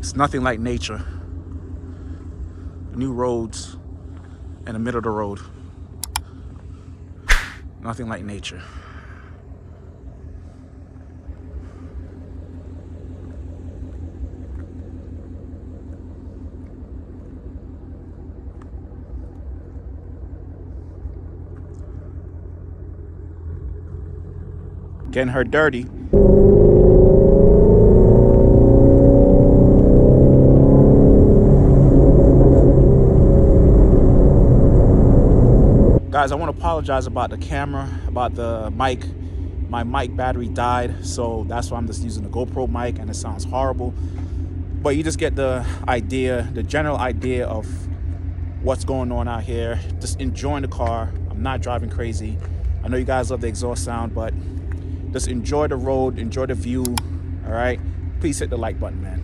It's nothing like nature. New roads in the middle of the road. Nothing like nature. Getting her dirty. Guys, I want to apologize about the camera, about the mic. My mic battery died, so that's why I'm just using the GoPro mic, and it sounds horrible. But you just get the idea, the general idea of what's going on out here. Just enjoying the car. I'm not driving crazy. I know you guys love the exhaust sound, but just enjoy the road, enjoy the view, all right? Please hit the like button, man.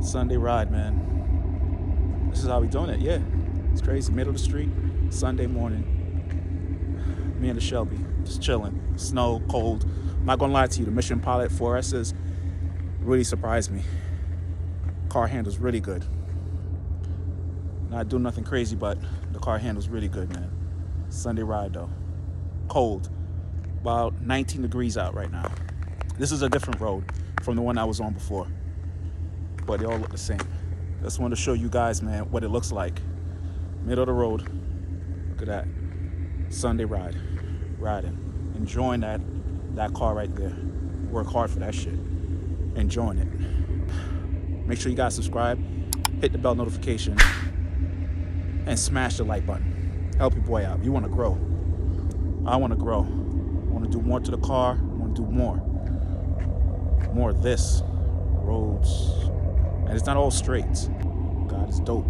Sunday ride, man. This is how we doing it. Yeah, it's crazy. Middle of the street, Sunday morning. Me and the Shelby just chilling. Snow, cold. I'm not gonna lie to you, the Mission Pilot 4S's really surprised me. Car handles really good. Not doing nothing crazy, but the car handles really good, man. Sunday ride though. Cold. About 19 degrees out right now. This is a different road from the one I was on before, but they all look the same. Just wanted to show you guys, man, what it looks like. Middle of the road. Look at that. Sunday ride. Riding. Enjoying that car right there. Work hard for that shit. Enjoying it. Make sure you guys subscribe, hit the bell notification, and smash the like button. Help your boy out. You want to grow. I want to grow. I want to do more to the car. I want to do more. More of this. Roads. And it's not all straight. God is dope.